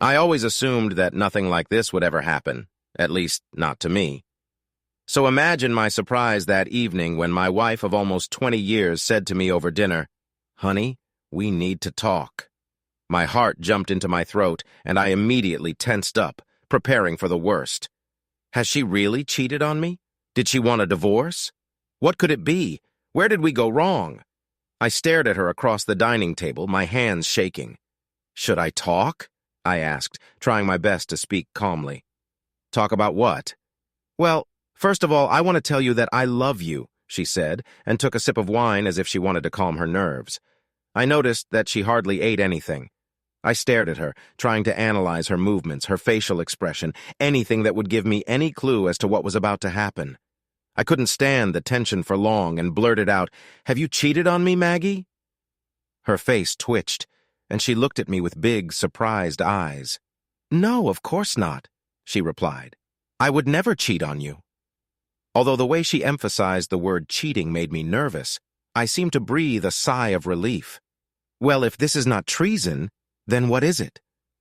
I always assumed that nothing like this would ever happen, at least not to me. So imagine my surprise that evening when my wife of almost 20 years said to me over dinner, "Honey, we need to talk." My heart jumped into my throat, and I immediately tensed up, preparing for the worst. Has she really cheated on me? Did she want a divorce? What could it be? Where did we go wrong? I stared at her across the dining table, my hands shaking. "Should I talk?" I asked, trying my best to speak calmly. "Talk about what?" "Well, first of all, I want to tell you that I love you," she said, and took a sip of wine as if she wanted to calm her nerves. I noticed that she hardly ate anything. I stared at her, trying to analyze her movements, her facial expression, anything that would give me any clue as to what was about to happen. I couldn't stand the tension for long and blurted out, "Have you cheated on me, Maggie?" Her face twitched, and she looked at me with big, surprised eyes. "No, of course not," she replied. "I would never cheat on you." Although the way she emphasized the word cheating made me nervous, I seemed to breathe a sigh of relief. "Well, if this is not treason, then what is it?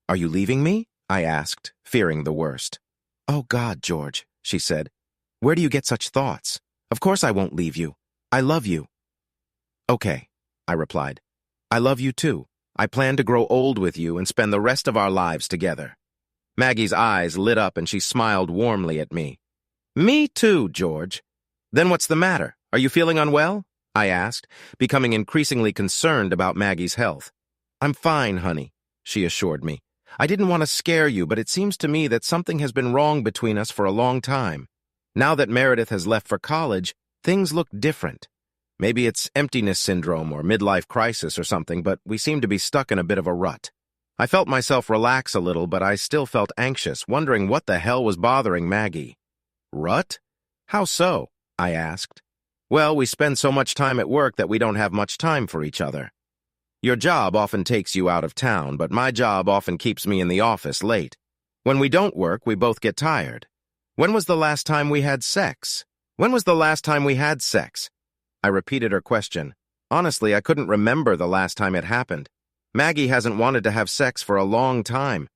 Are you leaving me?" I asked, fearing the worst. "Oh, God, George," she said. "Where do you get such thoughts? Of course I won't leave you. I love you." "Okay," I replied. "I love you too. I plan to grow old with you and spend the rest of our lives together." Maggie's eyes lit up and she smiled warmly at me. "Me too, George." "Then what's the matter? Are you feeling unwell?" I asked, becoming increasingly concerned about Maggie's health. "I'm fine, honey," she assured me. "I didn't want to scare you, but it seems to me that something has been wrong between us for a long time. Now that Meredith has left for college, things look different. Maybe it's emptiness syndrome or midlife crisis or something, but we seem to be stuck in a bit of a rut." I felt myself relax a little, but I still felt anxious, wondering what the hell was bothering Maggie. "Rut? How so?" I asked. "Well, we spend so much time at work that we don't have much time for each other. Your job often takes you out of town, but my job often keeps me in the office late. When we don't work, we both get tired. When was the last time we had sex? When was the last time we had sex?" I repeated her question. Honestly, I couldn't remember the last time it happened. Maggie hasn't wanted to have sex for a long time.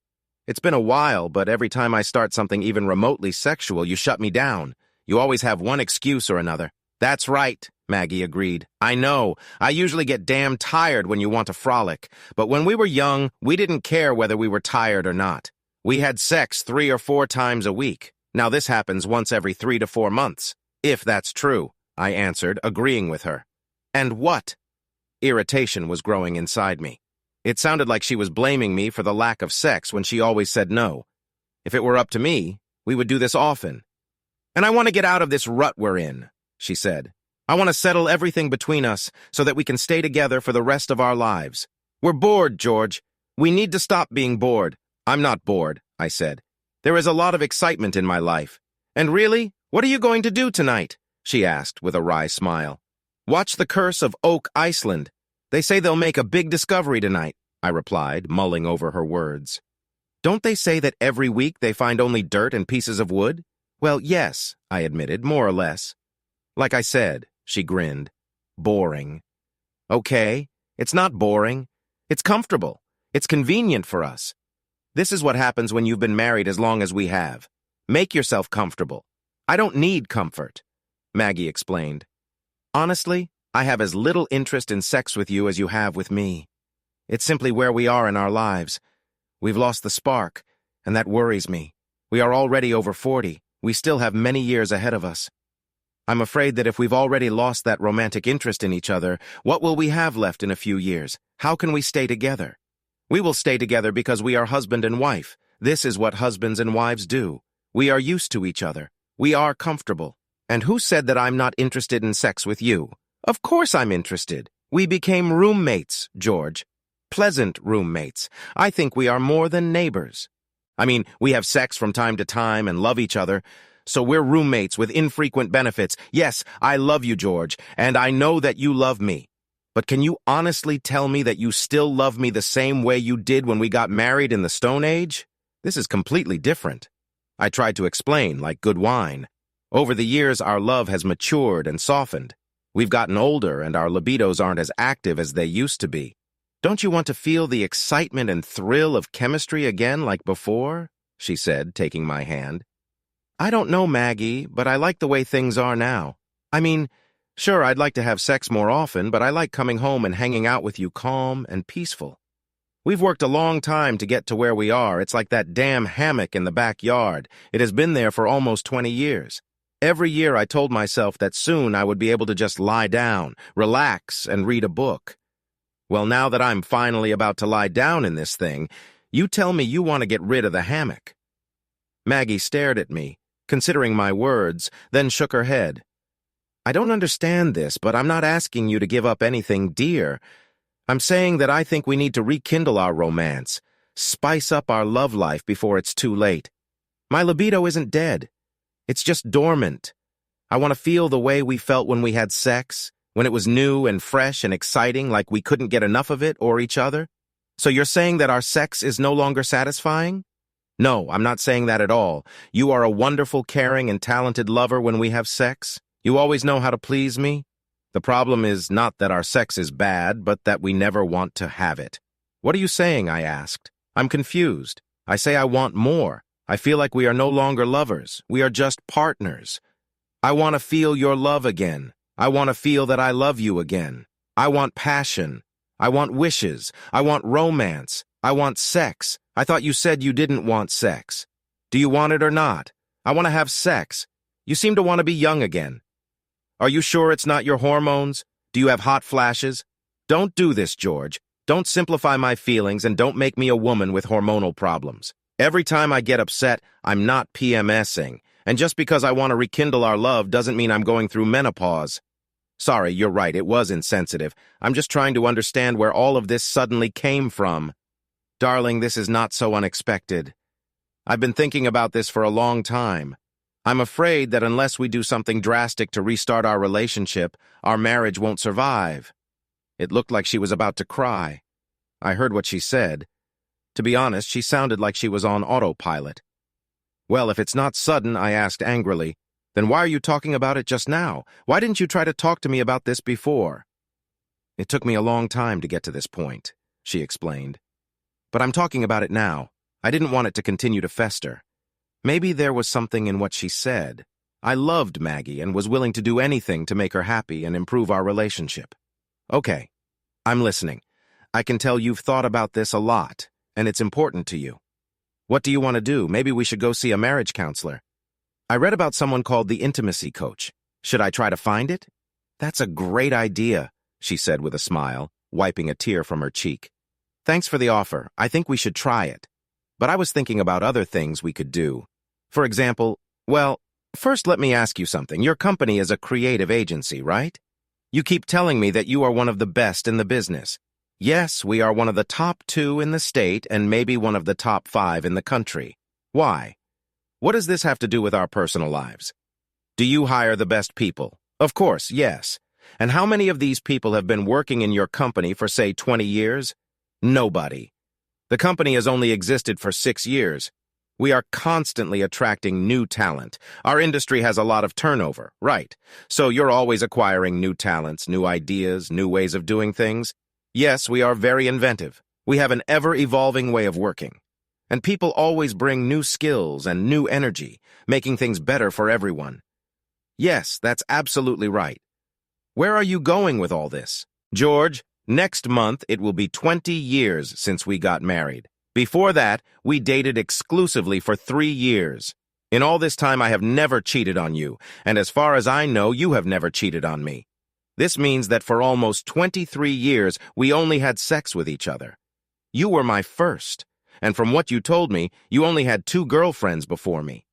It's been a while, but every time I start something even remotely sexual, you shut me down. You always have one excuse or another. "That's right," Maggie agreed. "I know. I usually get damn tired when you want to frolic. But when we were young, we didn't care whether we were tired or not. We had sex 3 or 4 times a week. Now this happens once every 3 to 4 months. If that's true," I answered, agreeing with her. "And what?" Irritation was growing inside me. It sounded like she was blaming me for the lack of sex when she always said no. If it were up to me, we would do this often. "And I want to get out of this rut we're in," she said. "I want to settle everything between us so that we can stay together for the rest of our lives. We're bored, George. We need to stop being bored." "I'm not bored," I said. "There is a lot of excitement in my life." "And really, what are you going to do tonight?" she asked with a wry smile. "Watch The Curse of Oak Island. They say they'll make a big discovery tonight," I replied, mulling over her words. "Don't they say that every week they find only dirt and pieces of wood?" "Well, yes," I admitted, more or less. "Like I said," she grinned. "Boring." "Okay, it's not boring. It's comfortable. It's convenient for us. This is what happens when you've been married as long as we have. Make yourself comfortable." "I don't need comfort," Maggie explained. "Honestly, I have as little interest in sex with you as you have with me. It's simply where we are in our lives. We've lost the spark, and that worries me. We are already over 40. We still have many years ahead of us. I'm afraid that if we've already lost that romantic interest in each other, what will we have left in a few years? How can we stay together? We will stay together because we are husband and wife. This is what husbands and wives do. We are used to each other. We are comfortable. And who said that I'm not interested in sex with you? Of course I'm interested. We became roommates, George. Pleasant roommates. I think we are more than neighbors. I mean, we have sex from time to time and love each other, so we're roommates with infrequent benefits. Yes, I love you, George, and I know that you love me. But can you honestly tell me that you still love me the same way you did when we got married in the Stone Age? This is completely different. I tried to explain, like good wine. Over the years, our love has matured and softened. We've gotten older, and our libidos aren't as active as they used to be. Don't you want to feel the excitement and thrill of chemistry again like before? She said, taking my hand. I don't know, Maggie, but I like the way things are now. I mean, sure, I'd like to have sex more often, but I like coming home and hanging out with you calm and peaceful. We've worked a long time to get to where we are. It's like that damn hammock in the backyard. It has been there for almost 20 years. Every year I told myself that soon I would be able to just lie down, relax, and read a book. Well, now that I'm finally about to lie down in this thing, you tell me you want to get rid of the hammock. Maggie stared at me, considering my words, then shook her head. I don't understand this, but I'm not asking you to give up anything dear. I'm saying that I think we need to rekindle our romance, spice up our love life before it's too late. My libido isn't dead. It's just dormant. I want to feel the way we felt when we had sex, when it was new and fresh and exciting, like we couldn't get enough of it or each other. So you're saying that our sex is no longer satisfying? No, I'm not saying that at all. You are a wonderful, caring, and talented lover when we have sex. You always know how to please me. The problem is not that our sex is bad, but that we never want to have it. What are you saying? I asked. I'm confused. I say I want more. I feel like we are no longer lovers. We are just partners. I want to feel your love again. I want to feel that I love you again. I want passion. I want wishes. I want romance. I want sex. I thought you said you didn't want sex. Do you want it or not? I want to have sex. You seem to want to be young again. Are you sure it's not your hormones? Do you have hot flashes? Don't do this, George. Don't simplify my feelings and don't make me a woman with hormonal problems. Every time I get upset, I'm not PMSing. And just because I want to rekindle our love doesn't mean I'm going through menopause. Sorry, you're right, it was insensitive. I'm just trying to understand where all of this suddenly came from. Darling, this is not so unexpected. I've been thinking about this for a long time. I'm afraid that unless we do something drastic to restart our relationship, our marriage won't survive. It looked like she was about to cry. I heard what she said. To be honest, she sounded like she was on autopilot. Well, if it's not sudden, I asked angrily, then why are you talking about it just now? Why didn't you try to talk to me about this before? It took me a long time to get to this point, she explained. But I'm talking about it now. I didn't want it to continue to fester. Maybe there was something in what she said. I loved Maggie and was willing to do anything to make her happy and improve our relationship. Okay, I'm listening. I can tell you've thought about this a lot, and it's important to you. What do you want to do? Maybe we should go see a marriage counselor. I read about someone called the Intimacy Coach. Should I try to find it? That's a great idea, she said with a smile, wiping a tear from her cheek. Thanks for the offer. I think we should try it. But I was thinking about other things we could do. For example, well, first let me ask you something. Your company is a creative agency, right? You keep telling me that you are one of the best in the business. Yes, we are one of the top 2 in the state and maybe one of the top 5 in the country. Why? What does this have to do with our personal lives? Do you hire the best people? Of course, yes. And how many of these people have been working in your company for, say, 20 years? Nobody. The company has only existed for 6 years. We are constantly attracting new talent. Our industry has a lot of turnover, right? So you're always acquiring new talents, new ideas, new ways of doing things. Yes, we are very inventive. We have an ever-evolving way of working. And people always bring new skills and new energy, making things better for everyone. Yes, that's absolutely right. Where are you going with all this? George, next month it will be 20 years since we got married. Before that, we dated exclusively for 3 years. In all this time, I have never cheated on you, and as far as I know, you have never cheated on me. This means that for almost 23 years, we only had sex with each other. You were my first, and from what you told me, you only had 2 girlfriends before me.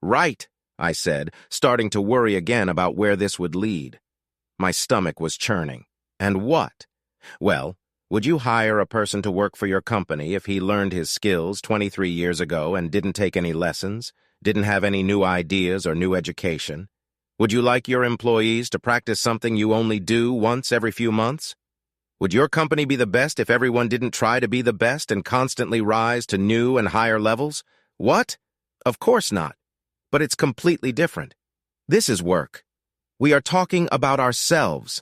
Right, I said, starting to worry again about where this would lead. My stomach was churning. And what? Well, would you hire a person to work for your company if he learned his skills 23 years ago and didn't take any lessons, didn't have any new ideas or new education? Would you like your employees to practice something you only do once every few months? Would your company be the best if everyone didn't try to be the best and constantly rise to new and higher levels? What? Of course not. But it's completely different. This is work. We are talking about ourselves.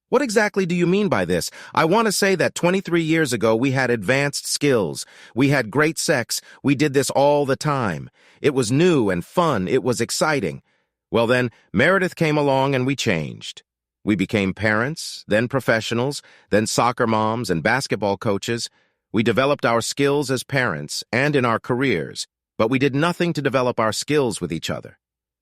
What exactly do you mean by this? I want to say that 23 years ago we had advanced skills. We had great sex. We did this all the time. It was new and fun. It was exciting. Well then, Meredith came along and we changed. We became parents, then professionals, then soccer moms and basketball coaches. We developed our skills as parents and in our careers, but we did nothing to develop our skills with each other.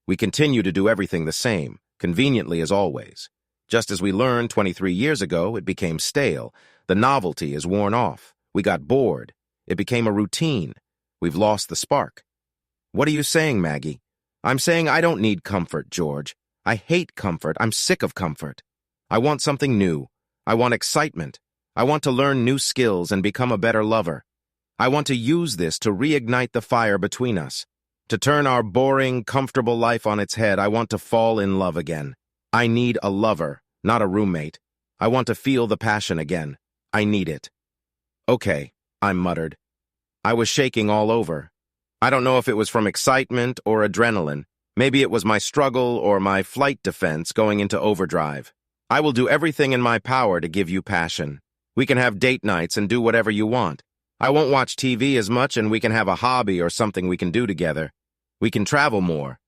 We continue to do everything the same, conveniently as always. Just as we learned 23 years ago, it became stale. The novelty is worn off. We got bored. It became a routine. We've lost the spark. What are you saying, Maggie? I'm saying I don't need comfort, George. I hate comfort. I'm sick of comfort. I want something new. I want excitement. I want to learn new skills and become a better lover. I want to use this to reignite the fire between us. To turn our boring, comfortable life on its head, I want to fall in love again. I need a lover, not a roommate. I want to feel the passion again. I need it. Okay, I muttered. I was shaking all over. I don't know if it was from excitement or adrenaline. Maybe it was my struggle or my flight defense going into overdrive. I will do everything in my power to give you passion. We can have date nights and do whatever you want. I won't watch TV as much and we can have a hobby or something we can do together. We can travel more.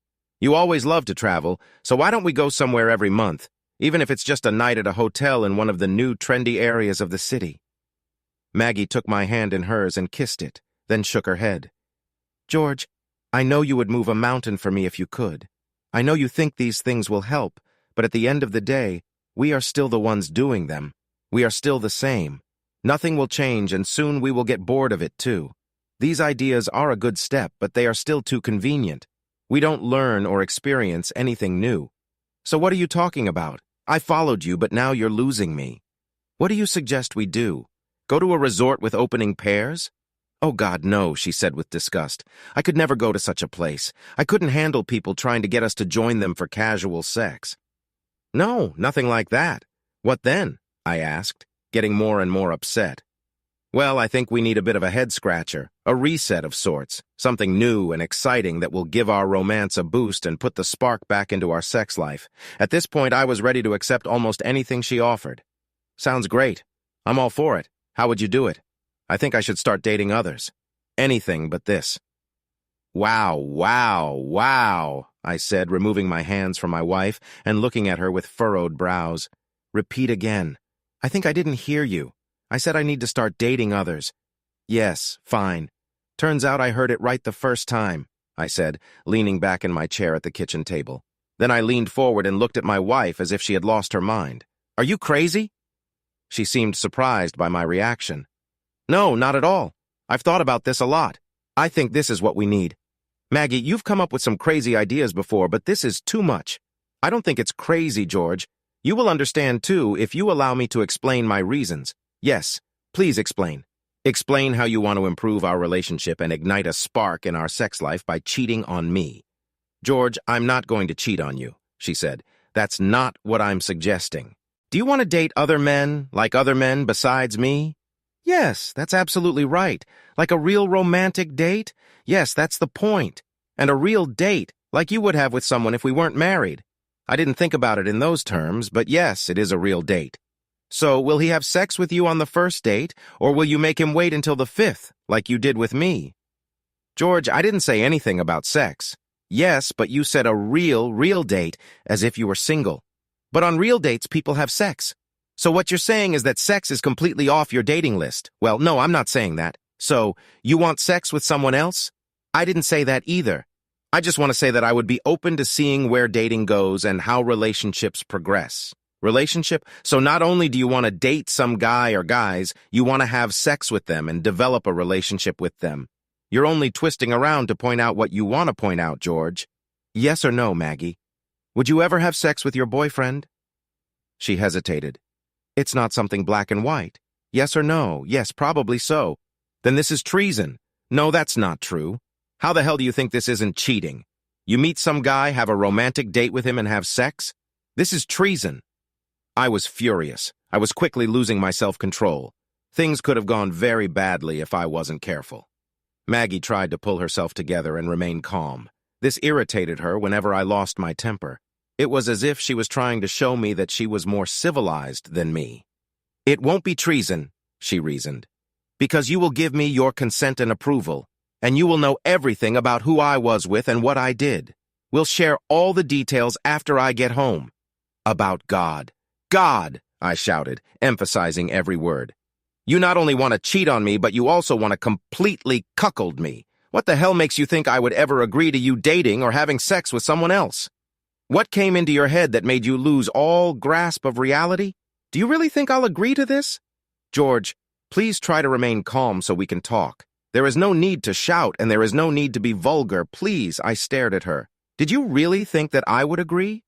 You always love to travel, so why don't we go somewhere every month, even if it's just a night at a hotel in one of the new trendy areas of the city? Maggie took my hand in hers and kissed it, then shook her head. George, I know you would move a mountain for me if you could. I know you think these things will help, but at the end of the day, we are still the ones doing them. We are still the same. Nothing will change, and soon we will get bored of it too. These ideas are a good step, but they are still too convenient. We don't learn or experience anything new. So what are you talking about? I followed you, but now you're losing me. What do you suggest we do? Go to a resort with opening pairs? Oh God, no, she said with disgust. I could never go to such a place. I couldn't handle people trying to get us to join them for casual sex. No, nothing like that. What then? I asked, getting more and more upset. Well, I think we need a bit of a head-scratcher, a reset of sorts, something new and exciting that will give our romance a boost and put the spark back into our sex life. At this point, I was ready to accept almost anything she offered. Sounds great. I'm all for it. How would you do it? I think I should start dating others. Anything but this. Wow, wow, wow, I said, removing my hands from my wife and looking at her with furrowed brows. Repeat again. I think I didn't hear you. I said I need to start dating others. Yes, fine. Turns out I heard it right the first time, I said, leaning back in my chair at the kitchen table. Then I leaned forward and looked at my wife as if she had lost her mind. Are you crazy? She seemed surprised by my reaction. No, not at all. I've thought about this a lot. I think this is what we need. Maggie, you've come up with some crazy ideas before, but this is too much. I don't think it's crazy, George. You will understand, too, if you allow me to explain my reasons. Yes, please explain. Explain how you want to improve our relationship and ignite a spark in our sex life by cheating on me. George, I'm not going to cheat on you, she said. That's not what I'm suggesting. Do you want to date other men, like other men besides me? Yes, that's absolutely right. Like a real romantic date? Yes, that's the point. And a real date, like you would have with someone if we weren't married. I didn't think about it in those terms, but yes, it is a real date. So, will he have sex with you on the first date, or will you make him wait until the 5th, like you did with me? George, I didn't say anything about sex. Yes, but you said a real date, as if you were single. But on real dates, people have sex. So what you're saying is that sex is completely off your dating list. Well, no, I'm not saying that. So, you want sex with someone else? I didn't say that either. I just want to say that I would be open to seeing where dating goes and how relationships progress. Relationship? So not only do you want to date some guy or guys, you want to have sex with them and develop a relationship with them. You're only twisting around to point out what you want to point out, George. Yes or no, Maggie? Would you ever have sex with your boyfriend? She hesitated. It's not something black and white. Yes or no? Yes, probably so. Then this is treason. No, that's not true. How the hell do you think this isn't cheating? You meet some guy, have a romantic date with him, and have sex? This is treason. I was furious. I was quickly losing my self-control. Things could have gone very badly if I wasn't careful. Maggie tried to pull herself together and remain calm. This irritated her whenever I lost my temper. It was as if she was trying to show me that she was more civilized than me. "It won't be treason," she reasoned, "because you will give me your consent and approval, and you will know everything about who I was with and what I did. We'll share all the details after I get home." "About God." "God!" I shouted, emphasizing every word. "You not only want to cheat on me, but you also want to completely cuckold me. What the hell makes you think I would ever agree to you dating or having sex with someone else? What came into your head that made you lose all grasp of reality? Do you really think I'll agree to this?" "George, please try to remain calm so we can talk. There is no need to shout, and there is no need to be vulgar. Please," I stared at her. "Did you really think that I would agree?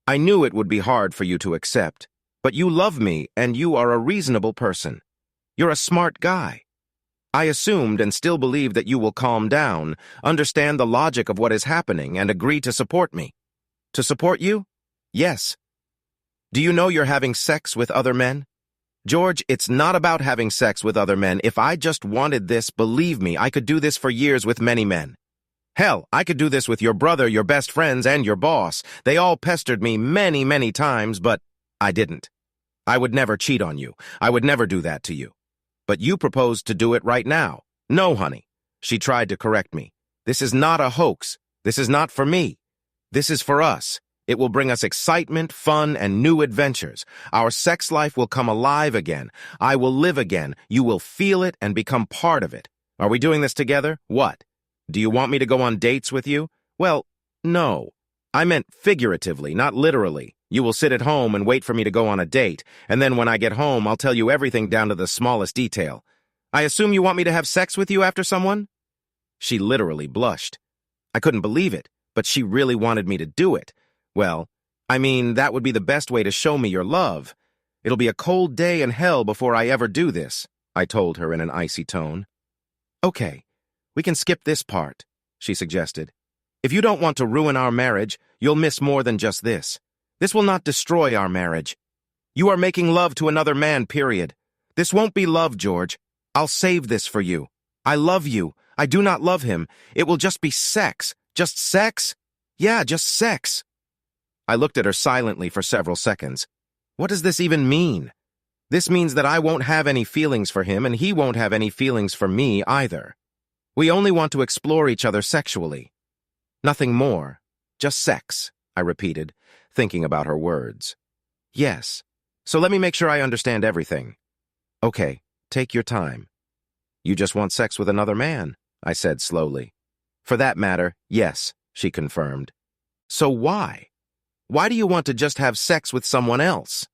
I knew it would be hard for you to accept, but you love me and you are a reasonable person. You're a smart guy. I assumed and still believe that you will calm down, understand the logic of what is happening, and agree to support me." "To support you?" "Yes." "Do you know you're having sex with other men?" "George, it's not about having sex with other men. If I just wanted this, believe me, I could do this for years with many men. Hell, I could do this with your brother, your best friends, and your boss. They all pestered me many, many times, but I didn't. I would never cheat on you. I would never do that to you. But you proposed to do it right now." "No, honey." She tried to correct me. "This is not a hoax. This is not for me. This is for us. It will bring us excitement, fun, and new adventures. Our sex life will come alive again. I will live again. You will feel it and become part of it. Are we doing this together? What? Do you want me to go on dates with you?" "Well, no. I meant figuratively, not literally. You will sit at home and wait for me to go on a date, and then when I get home, I'll tell you everything down to the smallest detail. I assume you want me to have sex with you after someone?" She literally blushed. I couldn't believe it, but she really wanted me to do it. "Well, I mean, that would be the best way to show me your love. It'll be a cold day in hell before I ever do this," I told her in an icy tone. "Okay, we can skip this part," she suggested. "If you don't want to ruin our marriage, you'll miss more than just this. This will not destroy our marriage. You are making love to another man, period. This won't be love, George. I'll save this for you. I love you. I do not love him. It will just be sex. Just sex? Yeah, just sex." I looked at her silently for several seconds. What does this even mean? This means that I won't have any feelings for him and he won't have any feelings for me either. We only want to explore each other sexually. Nothing more. Just sex, I repeated, thinking about her words. "Yes. So let me make sure I understand everything." "Okay, take your time." "You just want sex with another man," I said slowly. "For that matter, yes," she confirmed. "So why? Why do you want to just have sex with someone else?"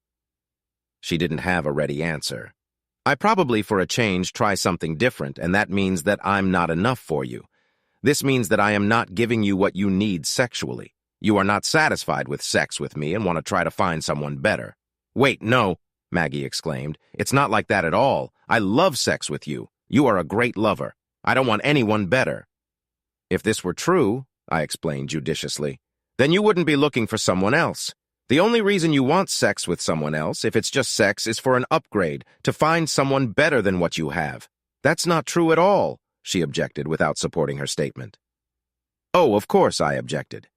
She didn't have a ready answer. "I probably, for a change, try something different, and that means that I'm not enough for you. This means that I am not giving you what you need sexually. You are not satisfied with sex with me and want to try to find someone better." "Wait, no," Maggie exclaimed. "It's not like that at all. I love sex with you. You are a great lover. I don't want anyone better." "If this were true," I explained judiciously, "then you wouldn't be looking for someone else. The only reason you want sex with someone else, if it's just sex, is for an upgrade, to find someone better than what you have. That's not true at all," she objected without supporting her statement. "Oh, of course," I objected.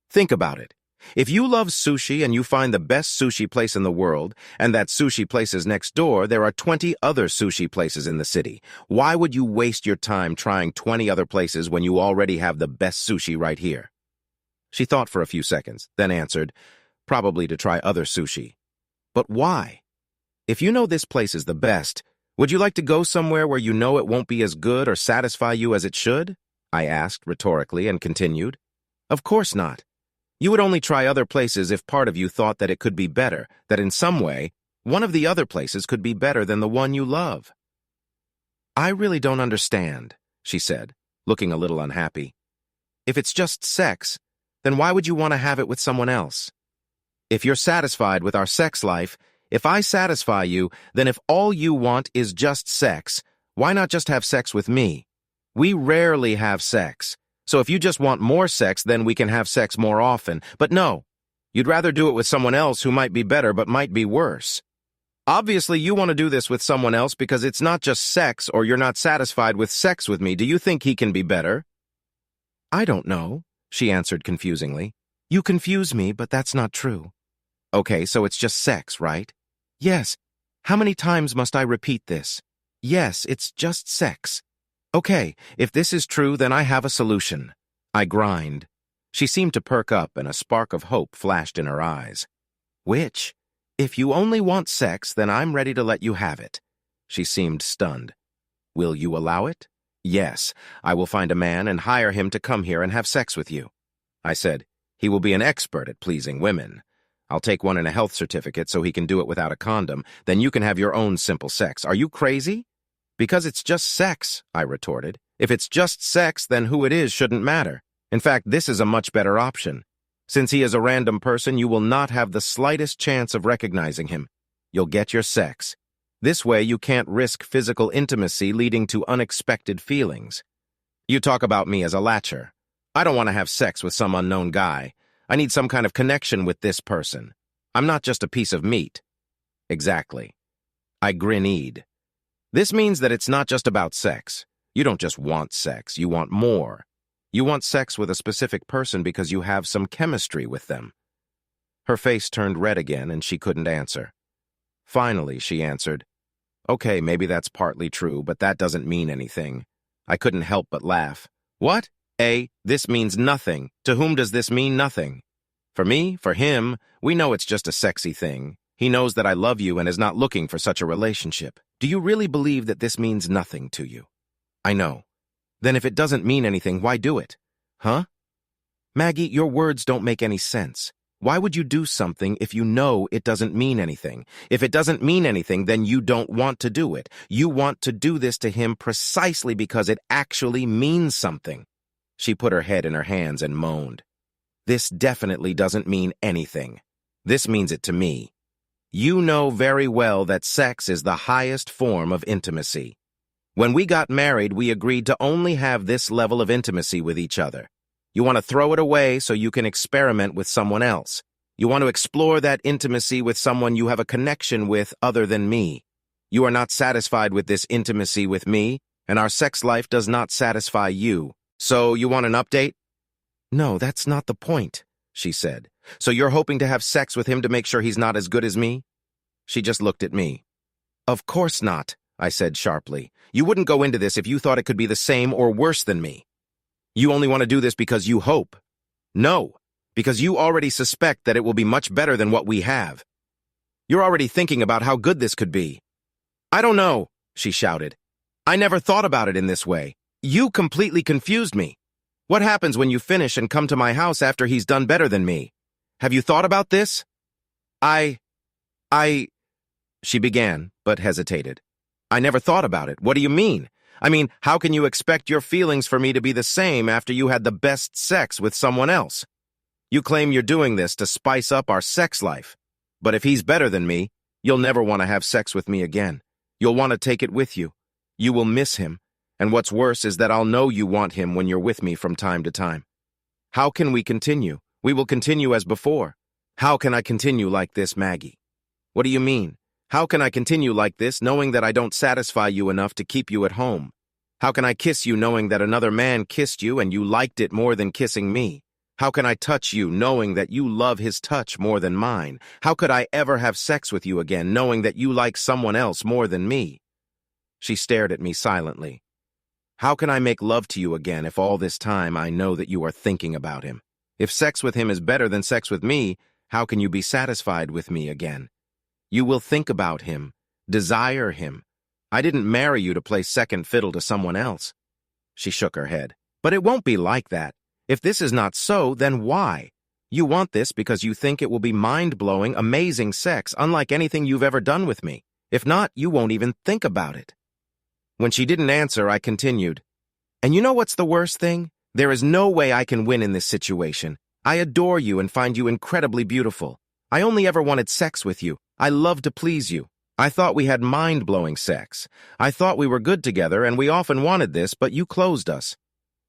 "Think about it. If you love sushi and you find the best sushi place in the world, and that sushi place is next door, there are 20 other sushi places in the city. Why would you waste your time trying 20 other places when you already have the best sushi right here?" She thought for a few seconds, then answered, "Probably to try other sushi." "But why? If you know this place is the best, would you like to go somewhere where you know it won't be as good or satisfy you as it should?" I asked rhetorically and continued. "Of course not. You would only try other places if part of you thought that it could be better, that in some way, one of the other places could be better than the one you love." "I really don't understand," she said, looking a little unhappy. "If it's just sex, then why would you want to have it with someone else? If you're satisfied with our sex life, if I satisfy you, then if all you want is just sex, why not just have sex with me? We rarely have sex. So if you just want more sex, then we can have sex more often. But no, you'd rather do it with someone else who might be better but might be worse. Obviously, you want to do this with someone else because it's not just sex or you're not satisfied with sex with me. Do you think he can be better?" "I don't know," she answered confusingly. You confuse me, but that's not true. Okay, so it's just sex, right? Yes. How many times must I repeat this? Yes, it's just sex. Okay, if this is true, then I have a solution. I grind. She seemed to perk up and a spark of hope flashed in her eyes. Which? If you only want sex, then I'm ready to let you have it. She seemed stunned. Will you allow it? Yes, I will find a man and hire him to come here and have sex with you. I said, he will be an expert at pleasing women. I'll take one in a health certificate so he can do it without a condom. Then you can have your own simple sex. Are you crazy? Because it's just sex, I retorted. If it's just sex, then who it is shouldn't matter. In fact, this is a much better option. Since he is a random person, you will not have the slightest chance of recognizing him. You'll get your sex. This way, you can't risk physical intimacy leading to unexpected feelings. You talk about me as a latcher. I don't want to have sex with some unknown guy. I need some kind of connection with this person. I'm not just a piece of meat. Exactly. I grin-eyed. This means that it's not just about sex. You don't just want sex, you want more. You want sex with a specific person because you have some chemistry with them. Her face turned red again and she couldn't answer. Finally, she answered, Okay, maybe that's partly true, but that doesn't mean anything. I couldn't help but laugh. What? This means nothing. To whom does this mean nothing? For me, for him, we know it's just a sexy thing. He knows that I love you and is not looking for such a relationship. Do you really believe that this means nothing to you? I know. Then if it doesn't mean anything, why do it? Huh? Maggie, your words don't make any sense. Why would you do something if you know it doesn't mean anything? If it doesn't mean anything, then you don't want to do it. You want to do this to him precisely because it actually means something. She put her head in her hands and moaned. This definitely doesn't mean anything. This means it to me. You know very well that sex is the highest form of intimacy. When we got married, we agreed to only have this level of intimacy with each other. You want to throw it away so you can experiment with someone else. You want to explore that intimacy with someone you have a connection with other than me. You are not satisfied with this intimacy with me, and our sex life does not satisfy you. So you want an update? No, that's not the point, she said. So you're hoping to have sex with him to make sure he's not as good as me? She just looked at me. Of course not, I said sharply. You wouldn't go into this if you thought it could be the same or worse than me. You only want to do this because you hope. No, because you already suspect that it will be much better than what we have. You're already thinking about how good this could be. I don't know, she shouted. I never thought about it in this way. You completely confused me. What happens when you finish and come to my house after he's done better than me? Have you thought about this? She began, but hesitated. I never thought about it. What do you mean? I mean, how can you expect your feelings for me to be the same after you had the best sex with someone else? You claim you're doing this to spice up our sex life. But if he's better than me, you'll never want to have sex with me again. You'll want to take it with you. You will miss him. And what's worse is that I'll know you want him when you're with me from time to time. How can we continue? We will continue as before. How can I continue like this, Maggie? What do you mean? How can I continue like this knowing that I don't satisfy you enough to keep you at home? How can I kiss you knowing that another man kissed you and you liked it more than kissing me? How can I touch you knowing that you love his touch more than mine? How could I ever have sex with you again knowing that you like someone else more than me? She stared at me silently. How can I make love to you again if all this time I know that you are thinking about him? If sex with him is better than sex with me, how can you be satisfied with me again? You will think about him, desire him. I didn't marry you to play second fiddle to someone else. She shook her head. But it won't be like that. If this is not so, then why? You want this because you think it will be mind-blowing, amazing sex, unlike anything you've ever done with me. If not, you won't even think about it. When she didn't answer, I continued. And you know what's the worst thing? There is no way I can win in this situation. I adore you and find you incredibly beautiful. I only ever wanted sex with you. I love to please you. I thought we had mind-blowing sex. I thought we were good together, and we often wanted this, but you closed us.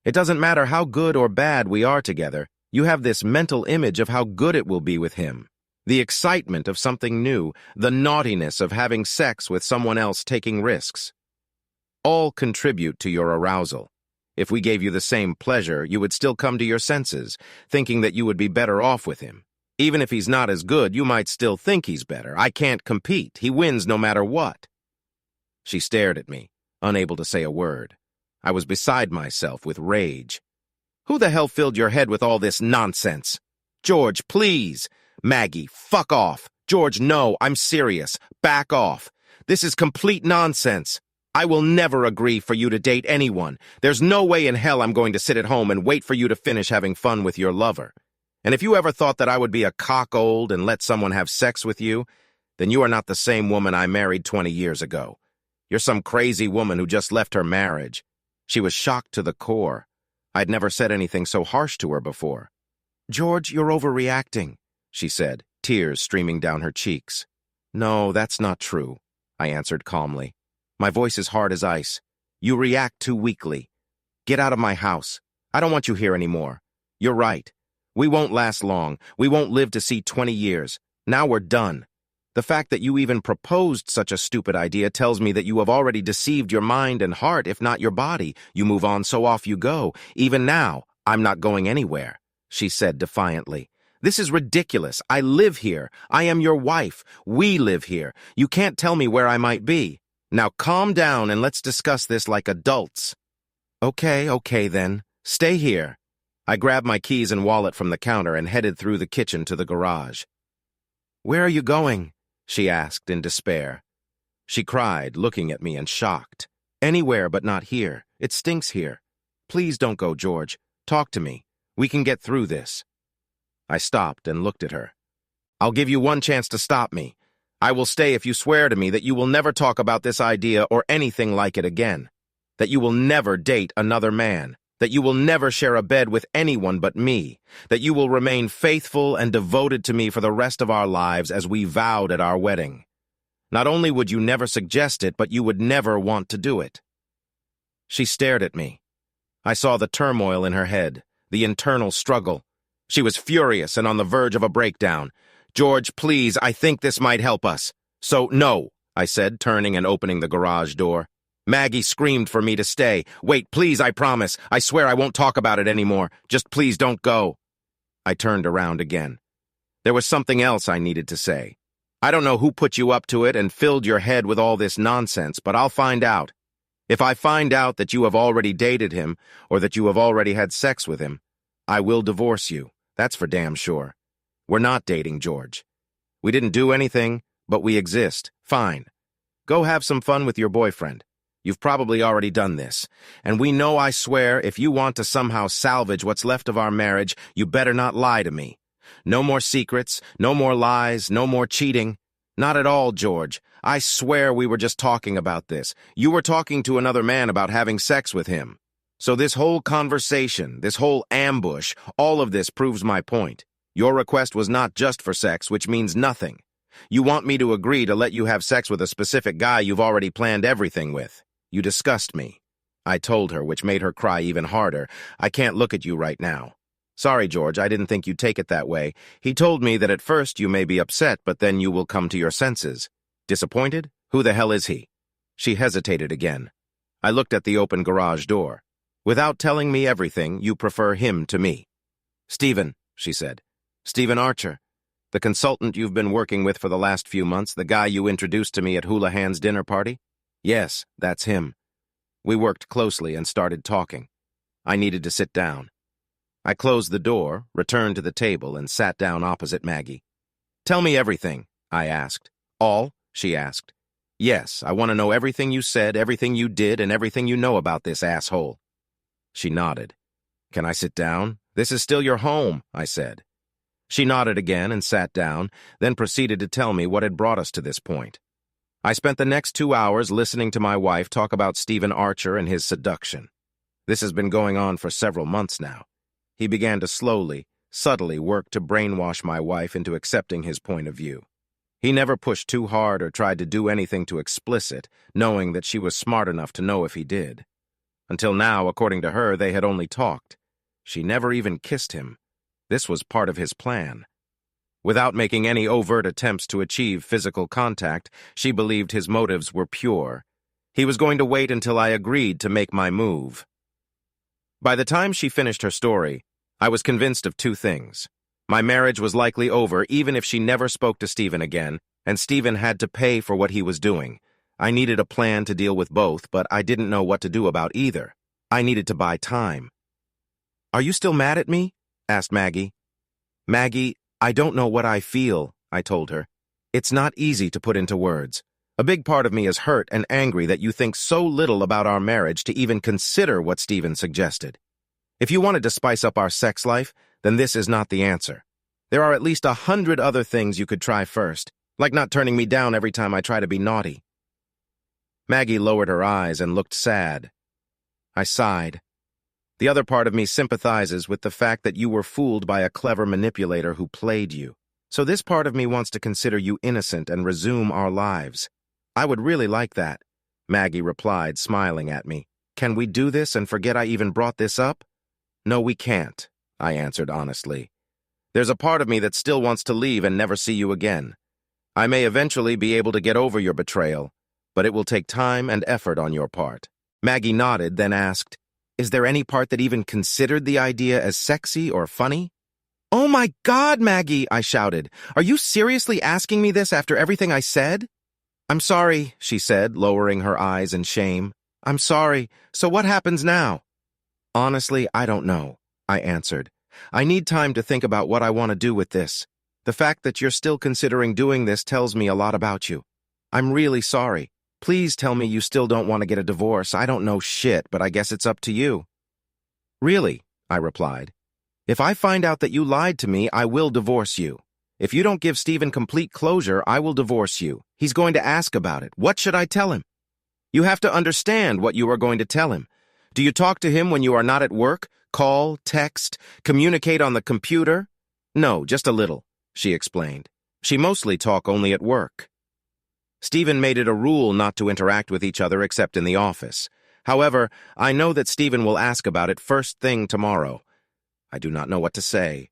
It doesn't matter how good or bad we are together. You have this mental image of how good it will be with him. The excitement of something new, the naughtiness of having sex with someone else taking risks. All contribute to your arousal. If we gave you the same pleasure, you would still come to your senses, thinking that you would be better off with him. Even if he's not as good, you might still think he's better. I can't compete. He wins no matter what." She stared at me, unable to say a word. I was beside myself with rage. "Who the hell filled your head with all this nonsense? George, please. Maggie, fuck off. George, no, I'm serious. Back off. This is complete nonsense. I will never agree for you to date anyone. There's no way in hell I'm going to sit at home and wait for you to finish having fun with your lover. And if you ever thought that I would be a cock-old and let someone have sex with you, then you are not the same woman I married 20 years ago. You're some crazy woman who just left her marriage." She was shocked to the core. I'd never said anything so harsh to her before. "George, you're overreacting," she said, tears streaming down her cheeks. "No, that's not true," I answered calmly. My voice is hard as ice. "You react too weakly. Get out of my house. I don't want you here anymore. You're right. We won't last long. We won't live to see 20 years. Now we're done. The fact that you even proposed such a stupid idea tells me that you have already deceived your mind and heart, if not your body. You move on, so off you go. Even now, I'm not going anywhere," she said defiantly. "This is ridiculous. I live here. I am your wife. We live here. You can't tell me where I might be. Now calm down and let's discuss this like adults." Okay then. Stay here." I grabbed my keys and wallet from the counter and headed through the kitchen to the garage. "Where are you going?" she asked in despair. She cried, looking at me and shocked. "Anywhere but not here. It stinks here. Please don't go, George. Talk to me. We can get through this." I stopped and looked at her. "I'll give you one chance to stop me. I will stay if you swear to me that you will never talk about this idea or anything like it again. That you will never date another man. That you will never share a bed with anyone but me, that you will remain faithful and devoted to me for the rest of our lives as we vowed at our wedding. Not only would you never suggest it, but you would never want to do it." She stared at me. I saw the turmoil in her head, the internal struggle. She was furious and on the verge of a breakdown. "George, please, I think this might help us." "So, no," I said, turning and opening the garage door. Maggie screamed for me to stay. "Wait, please, I promise. I swear I won't talk about it anymore. Just please don't go." I turned around again. There was something else I needed to say. "I don't know who put you up to it and filled your head with all this nonsense, but I'll find out. If I find out that you have already dated him or that you have already had sex with him, I will divorce you. That's for damn sure. We're not dating, George. We didn't do anything, but we exist. Fine. Go have some fun with your boyfriend. You've probably already done this. And we know, I swear, if you want to somehow salvage what's left of our marriage, you better not lie to me. No more secrets, no more lies, no more cheating. Not at all, George. I swear we were just talking about this. You were talking to another man about having sex with him. So this whole conversation, this whole ambush, all of this proves my point. Your request was not just for sex, which means nothing. You want me to agree to let you have sex with a specific guy you've already planned everything with. You disgust me. I told her, which made her cry even harder. I can't look at you right now. Sorry, George, I didn't think you'd take it that way. He told me that at first you may be upset, but then you will come to your senses. Disappointed? Who the hell is he? She hesitated again. I looked at the open garage door. Without telling me everything, you prefer him to me. Stephen, she said. Stephen Archer. The consultant you've been working with for the last few months, the guy you introduced to me at Houlihan's dinner party? Yes, that's him. We worked closely and started talking. I needed to sit down. I closed the door, returned to the table, and sat down opposite Maggie. Tell me everything, I asked. All? She asked. Yes, I want to know everything you said, everything you did, and everything you know about this asshole. She nodded. Can I sit down? This is still your home, I said. She nodded again and sat down, then proceeded to tell me what had brought us to this point. I spent the next 2 hours listening to my wife talk about Stephen Archer and his seduction. This has been going on for several months now. He began to slowly, subtly work to brainwash my wife into accepting his point of view. He never pushed too hard or tried to do anything too explicit, knowing that she was smart enough to know if he did. Until now, according to her, they had only talked. She never even kissed him. This was part of his plan. Without making any overt attempts to achieve physical contact, she believed his motives were pure. He was going to wait until I agreed to make my move. By the time she finished her story, I was convinced of two things. My marriage was likely over even if she never spoke to Stephen again, and Stephen had to pay for what he was doing. I needed a plan to deal with both, but I didn't know what to do about either. I needed to buy time. "Are you still mad at me?" asked Maggie. "Maggie, I don't know what I feel," I told her. "It's not easy to put into words. A big part of me is hurt and angry that you think so little about our marriage to even consider what Stephen suggested. If you wanted to spice up our sex life, then this is not the answer. There are at least 100 other things you could try first, like not turning me down every time I try to be naughty." Maggie lowered her eyes and looked sad. I sighed. The other part of me sympathizes with the fact that you were fooled by a clever manipulator who played you. So this part of me wants to consider you innocent and resume our lives. I would really like that, Maggie replied, smiling at me. Can we do this and forget I even brought this up? No, we can't, I answered honestly. There's a part of me that still wants to leave and never see you again. I may eventually be able to get over your betrayal, but it will take time and effort on your part. Maggie nodded, then asked, "Is there any part that even considered the idea as sexy or funny?" "Oh my God, Maggie," I shouted. "Are you seriously asking me this after everything I said?" "I'm sorry," she said, lowering her eyes in shame. "I'm sorry. So what happens now?" "Honestly, I don't know," I answered. "I need time to think about what I want to do with this. The fact that you're still considering doing this tells me a lot about you. I'm really sorry. Please tell me you still don't want to get a divorce. I don't know shit, but I guess it's up to you." "Really?" I replied. "If I find out that you lied to me, I will divorce you. If you don't give Stephen complete closure, I will divorce you. He's going to ask about it. What should I tell him?" "You have to understand what you are going to tell him. Do you talk to him when you are not at work? Call, text, communicate on the computer?" "No, just a little," she explained. "She mostly talk only at work." Stephen made it a rule not to interact with each other except in the office. However, I know that Stephen will ask about it first thing tomorrow. I do not know what to say.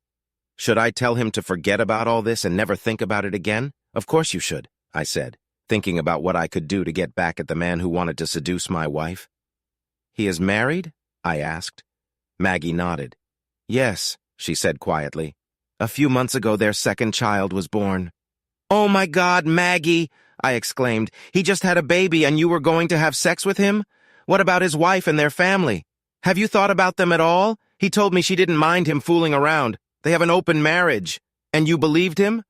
Should I tell him to forget about all this and never think about it again? "Of course you should," I said, thinking about what I could do to get back at the man who wanted to seduce my wife. "He is married?" I asked. Maggie nodded. "Yes," she said quietly. "A few months ago their second child was born." "Oh my God, Maggie!" I exclaimed. "He just had a baby and you were going to have sex with him? What about his wife and their family? Have you thought about them at all? He told me she didn't mind him fooling around. They have an open marriage. And you believed him?"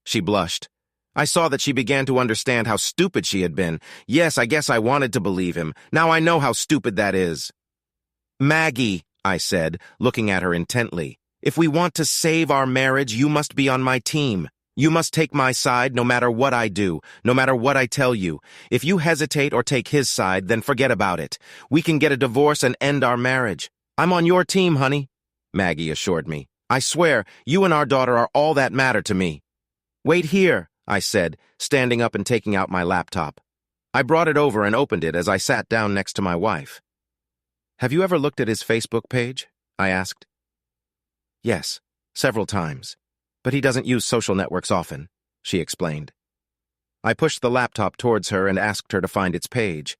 She blushed. I saw that she began to understand how stupid she had been. Yes, I guess I wanted to believe him. Now I know how stupid that is. "Maggie," I said, looking at her intently, "if we want to save our marriage, you must be on my team. You must take my side no matter what I do, no matter what I tell you. If you hesitate or take his side, then forget about it. We can get a divorce and end our marriage. I'm on your team, honey," Maggie assured me. "I swear, you and our daughter are all that matter to me." "Wait here," I said, standing up and taking out my laptop. I brought it over and opened it as I sat down next to my wife. "Have you ever looked at his Facebook page?" I asked. "Yes, several times. But he doesn't use social networks often," she explained. I pushed the laptop towards her and asked her to find its page.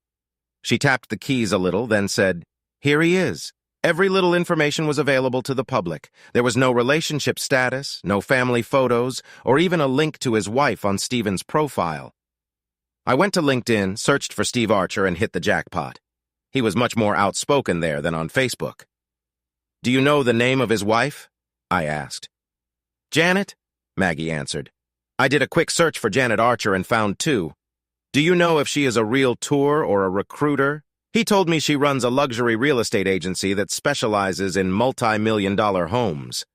She tapped the keys a little, then said, "Here he is. Every little information was available to the public. There was no relationship status, no family photos, or even a link to his wife on Stephen's profile." I went to LinkedIn, searched for Steve Archer, and hit the jackpot. He was much more outspoken there than on Facebook. "Do you know the name of his wife?" I asked. "Janet," Maggie answered. "I did a quick search for Janet Archer and found two. Do you know if she is a realtor or a recruiter? He told me she runs a luxury real estate agency that specializes in multi-million-dollar homes."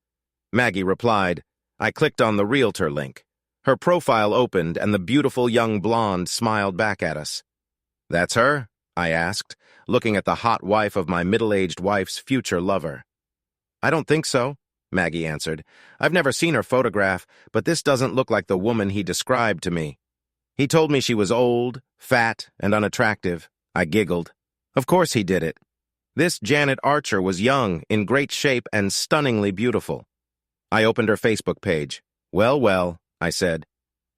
Maggie replied. I clicked on the realtor link. Her profile opened and the beautiful young blonde smiled back at us. "That's her?" I asked, looking at the hot wife of my middle-aged wife's future lover. "I don't think so," Maggie answered. "I've never seen her photograph, but this doesn't look like the woman he described to me. He told me she was old, fat, and unattractive." I giggled. Of course he did it. This Janet Archer was young, in great shape, and stunningly beautiful. I opened her Facebook page. Well, I said.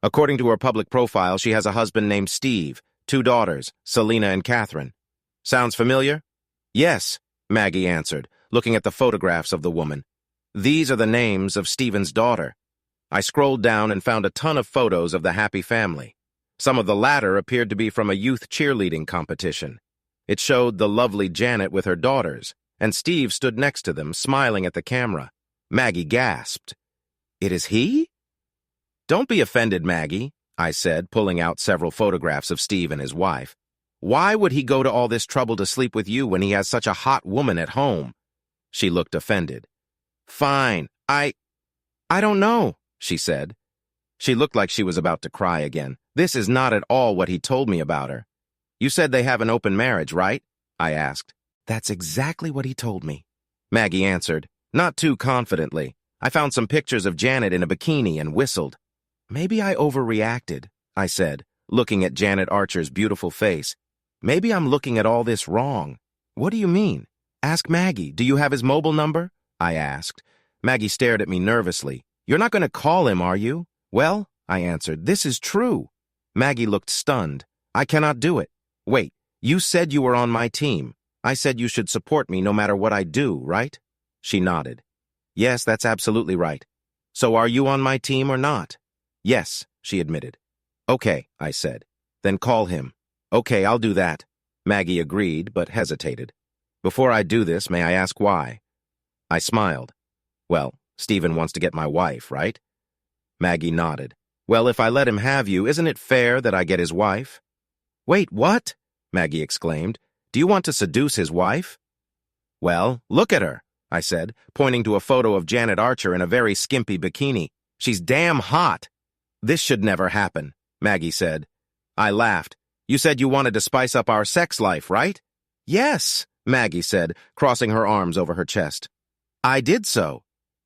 According to her public profile, she has a husband named Steve, 2 daughters, Selena and Catherine. Sounds familiar? "Yes," Maggie answered, looking at the photographs of the woman. These are the names of Stephen's daughter. I scrolled down and found a ton of photos of the happy family. Some of the latter appeared to be from a youth cheerleading competition. It showed the lovely Janet with her daughters, and Steve stood next to them, smiling at the camera. Maggie gasped. "It is he?" "Don't be offended, Maggie," I said, pulling out several photographs of Steve and his wife. "Why would he go to all this trouble to sleep with you when he has such a hot woman at home?" She looked offended. "Fine, I don't know," she said. She looked like she was about to cry again. "This is not at all what he told me about her." "You said they have an open marriage, right?" I asked. "That's exactly what he told me," Maggie answered, not too confidently. I found some pictures of Janet in a bikini and whistled. "Maybe I overreacted," I said, looking at Janet Archer's beautiful face. "Maybe I'm looking at all this wrong." "What do you mean?" "Ask Maggie. Do you have his mobile number?" I asked. Maggie stared at me nervously. "You're not going to call him, are you?" "Well," I answered, "this is true." Maggie looked stunned. "I cannot do it." "Wait, you said you were on my team. I said you should support me no matter what I do, right?" She nodded. "Yes, that's absolutely right. So are you on my team or not?" "Yes," she admitted. "Okay," I said. "Then call him." "Okay, I'll do that." Maggie agreed, but hesitated. "Before I do this, may I ask why?" I smiled. "Well, Stephen wants to get my wife, right?" Maggie nodded. "Well, if I let him have you, isn't it fair that I get his wife?" "Wait, what?" Maggie exclaimed. "Do you want to seduce his wife?" "Well, look at her," I said, pointing to a photo of Janet Archer in a very skimpy bikini. "She's damn hot." "This should never happen," Maggie said. I laughed. "You said you wanted to spice up our sex life, right?" "Yes," Maggie said, crossing her arms over her chest. "I did so."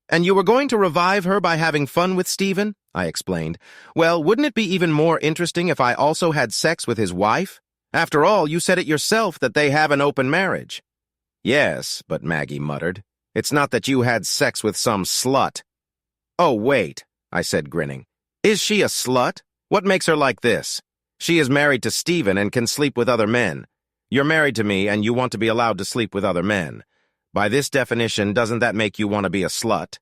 "And you were going to revive her by having fun with Stephen?" I explained. "Well, wouldn't it be even more interesting if I also had sex with his wife? After all, you said it yourself that they have an open marriage." "Yes," but Maggie muttered. "It's not that you had sex with some slut." "Oh, wait," I said, grinning. "Is she a slut? What makes her like this? She is married to Stephen and can sleep with other men. You're married to me and you want to be allowed to sleep with other men. By this definition, doesn't that make you want to be a slut?"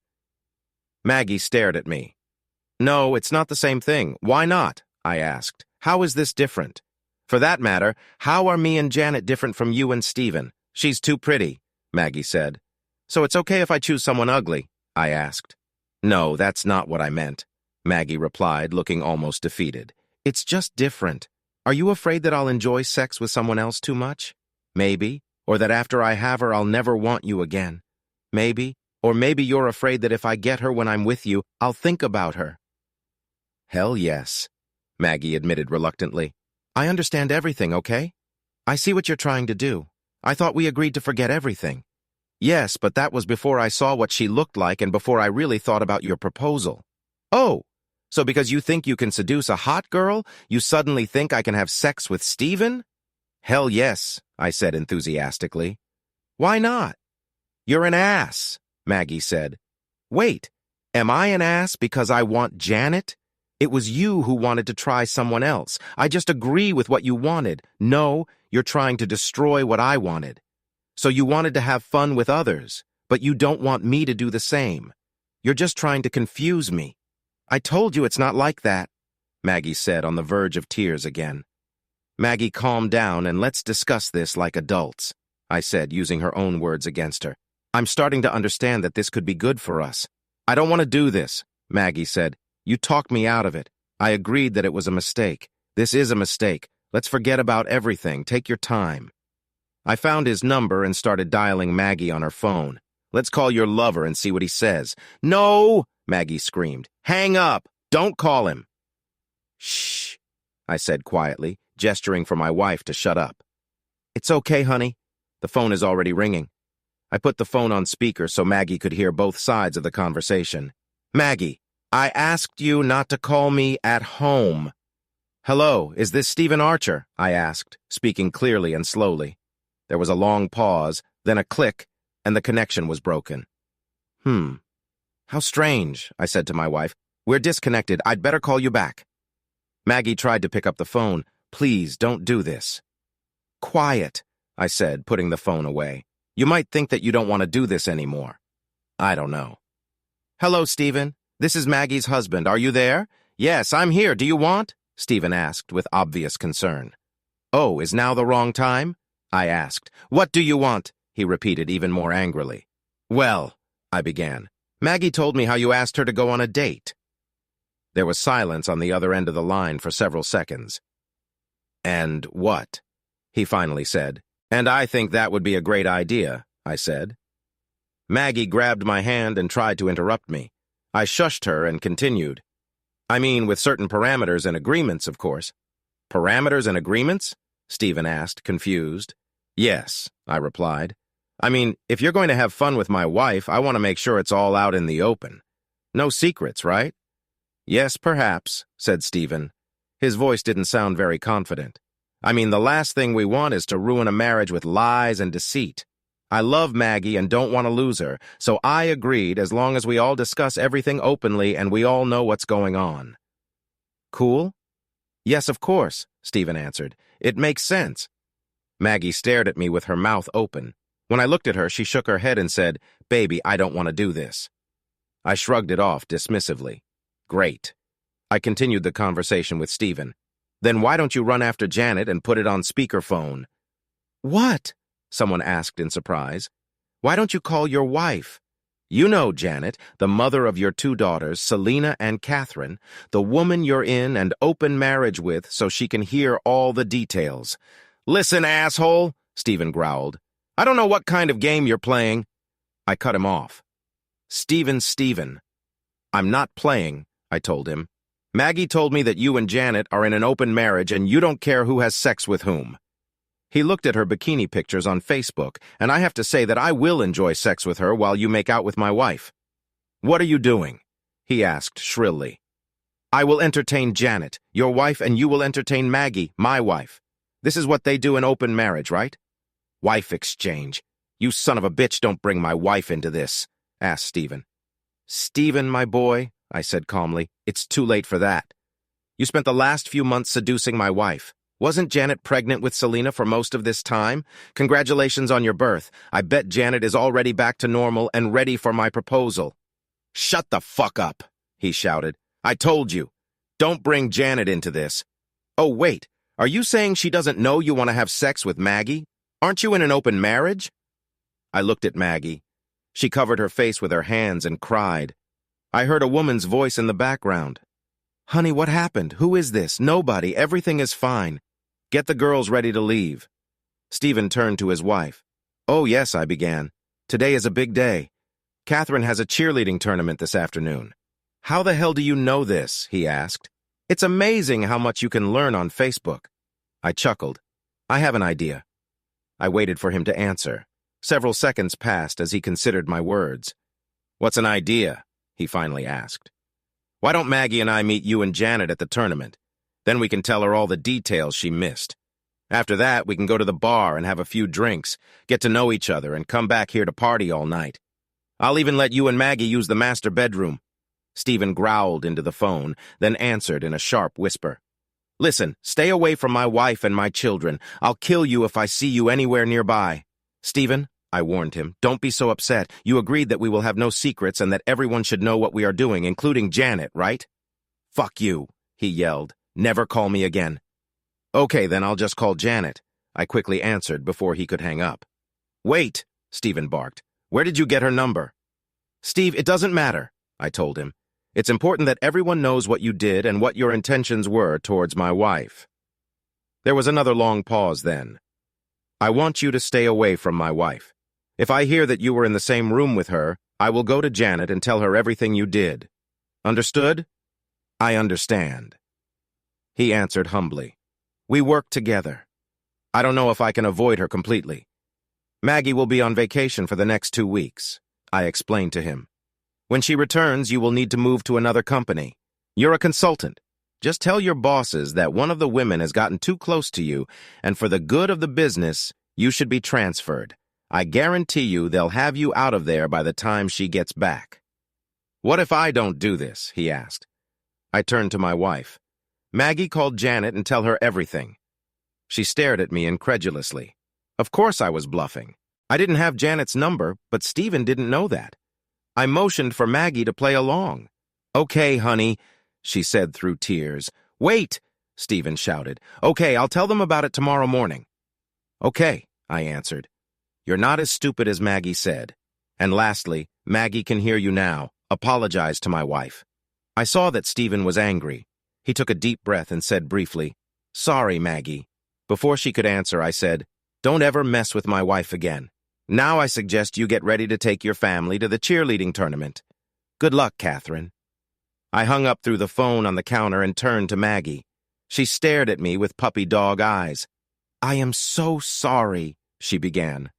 Maggie stared at me. "No, it's not the same thing. Why not?" I asked. "How is this different? For that matter, how are me and Janet different from you and Stephen?" "She's too pretty," Maggie said. "So it's okay if I choose someone ugly?" I asked. "No, that's not what I meant," Maggie replied, looking almost defeated. "It's just different. Are you afraid that I'll enjoy sex with someone else too much? Maybe. Or that after I have her, I'll never want you again. Maybe. Or maybe you're afraid that if I get her when I'm with you, I'll think about her." "Hell yes," Maggie admitted reluctantly. "I understand everything, okay? I see what you're trying to do. I thought we agreed to forget everything." "Yes, but that was before I saw what she looked like and before I really thought about your proposal." "Oh, so because you think you can seduce a hot girl, you suddenly think I can have sex with Stephen?" "Hell yes," I said enthusiastically. "Why not?" "You're an ass," Maggie said. "Wait, am I an ass because I want Janet? It was you who wanted to try someone else. I just agree with what you wanted. No, you're trying to destroy what I wanted. So you wanted to have fun with others, but you don't want me to do the same. You're just trying to confuse me." "I told you it's not like that," Maggie said, on the verge of tears again. "Maggie, calm down and let's discuss this like adults," I said, using her own words against her. "I'm starting to understand that this could be good for us." "I don't want to do this," Maggie said. "You talked me out of it. I agreed that it was a mistake. This is a mistake. Let's forget about everything. Take your time." I found his number and started dialing Maggie on her phone. "Let's call your lover and see what he says." "No!" Maggie screamed. "Hang up! Don't call him!" "Shh," I said quietly, gesturing for my wife to shut up. "It's okay, honey. The phone is already ringing." I put the phone on speaker so Maggie could hear both sides of the conversation. "Maggie, I asked you not to call me at home." "Hello, is this Stephen Archer?" I asked, speaking clearly and slowly. There was a long pause, then a click, and the connection was broken. How strange," I said to my wife. "We're disconnected. I'd better call you back." Maggie tried to pick up the phone. "Please, don't do this." "Quiet," I said, putting the phone away. You might think that you don't want to do this anymore. I don't know. Hello, Stephen. This is Maggie's husband. Are you there? Yes, I'm here. Do you want? Stephen asked with obvious concern. Oh, is now the wrong time? I asked. What do you want? He repeated even more angrily. Well, I began. Maggie told me how you asked her to go on a date. There was silence on the other end of the line for several seconds. And what? He finally said. And I think that would be a great idea, I said. Maggie grabbed my hand and tried to interrupt me. I shushed her and continued. I mean, with certain parameters and agreements, of course. Parameters and agreements? Stephen asked, confused. Yes, I replied. I mean, if you're going to have fun with my wife, I want to make sure it's all out in the open. No secrets, right? Yes, perhaps, said Stephen. His voice didn't sound very confident. I mean, the last thing we want is to ruin a marriage with lies and deceit. I love Maggie and don't want to lose her, so I agreed as long as we all discuss everything openly and we all know what's going on. Cool? Yes, of course, Stephen answered. It makes sense. Maggie stared at me with her mouth open. When I looked at her, she shook her head and said, Baby, I don't want to do this. I shrugged it off dismissively. Great. I continued the conversation with Stephen. Then why don't you run after Janet and put it on speakerphone? What? Someone asked in surprise. Why don't you call your wife? You know Janet, the mother of your two daughters, Selena and Catherine, the woman you're in an open marriage with so she can hear all the details. Listen, asshole, Stephen growled. I don't know what kind of game you're playing. I cut him off. Stephen. I'm not playing, I told him. Maggie told me that you and Janet are in an open marriage and you don't care who has sex with whom. He looked at her bikini pictures on Facebook, and I have to say that I will enjoy sex with her while you make out with my wife. What are you doing? He asked shrilly. I will entertain Janet, your wife, and you will entertain Maggie, my wife. This is what they do in open marriage, right? Wife exchange. You son of a bitch, don't bring my wife into this, asked Stephen. Stephen, my boy, I said calmly, it's too late for that. You spent the last few months seducing my wife. Wasn't Janet pregnant with Selena for most of this time? Congratulations on your birth. I bet Janet is already back to normal and ready for my proposal. Shut the fuck up, he shouted. I told you. Don't bring Janet into this. Oh, wait. Are you saying she doesn't know you want to have sex with Maggie? Aren't you in an open marriage? I looked at Maggie. She covered her face with her hands and cried. I heard a woman's voice in the background. Honey, what happened? Who is this? Nobody. Everything is fine. Get the girls ready to leave. Stephen turned to his wife. Oh, yes, I began. Today is a big day. Catherine has a cheerleading tournament this afternoon. How the hell do you know this? He asked. It's amazing how much you can learn on Facebook. I chuckled. I have an idea. I waited for him to answer. Several seconds passed as he considered my words. What's an idea? He finally asked. Why don't Maggie and I meet you and Janet at the tournament? Then we can tell her all the details she missed. After that, we can go to the bar and have a few drinks, get to know each other, and come back here to party all night. I'll even let you and Maggie use the master bedroom. Stephen growled into the phone, then answered in a sharp whisper. Listen, stay away from my wife and my children. I'll kill you if I see you anywhere nearby. Stephen, I warned him, don't be so upset. You agreed that we will have no secrets and that everyone should know what we are doing, including Janet, right? Fuck you, he yelled. Never call me again. Okay, then I'll just call Janet, I quickly answered before he could hang up. Wait, Stephen barked. Where did you get her number? Steve, it doesn't matter, I told him. It's important that everyone knows what you did and what your intentions were towards my wife. There was another long pause then. I want you to stay away from my wife. If I hear that you were in the same room with her, I will go to Janet and tell her everything you did. Understood? I understand. He answered humbly. We work together. I don't know if I can avoid her completely. Maggie will be on vacation for the next 2 weeks, I explained to him. When she returns, you will need to move to another company. You're a consultant. Just tell your bosses that one of the women has gotten too close to you, and for the good of the business, you should be transferred. I guarantee you they'll have you out of there by the time she gets back. What if I don't do this? He asked. I turned to my wife. Maggie called Janet and tell her everything. She stared at me incredulously. Of course I was bluffing. I didn't have Janet's number, but Stephen didn't know that. I motioned for Maggie to play along. "Okay, honey," she said through tears. "Wait," Stephen shouted. "Okay, I'll tell them about it tomorrow morning." "Okay," I answered. "You're not as stupid as Maggie said. And lastly, Maggie can hear you now. Apologize to my wife." I saw that Stephen was angry. He took a deep breath and said briefly, "Sorry, Maggie." Before she could answer, I said, "Don't ever mess with my wife again. Now I suggest you get ready to take your family to the cheerleading tournament. Good luck, Catherine." I hung up through the phone on the counter and turned to Maggie. She stared at me with puppy dog eyes. "I am so sorry," she began.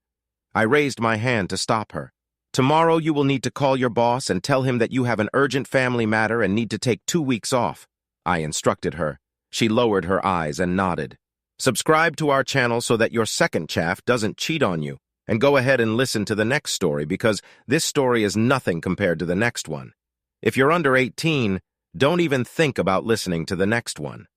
I raised my hand to stop her. "Tomorrow you will need to call your boss and tell him that you have an urgent family matter and need to take 2 weeks off," I instructed her. She lowered her eyes and nodded. "Subscribe to our channel so that your second chaff doesn't cheat on you, and go ahead and listen to the next story because this story is nothing compared to the next one. If you're under 18, don't even think about listening to the next one."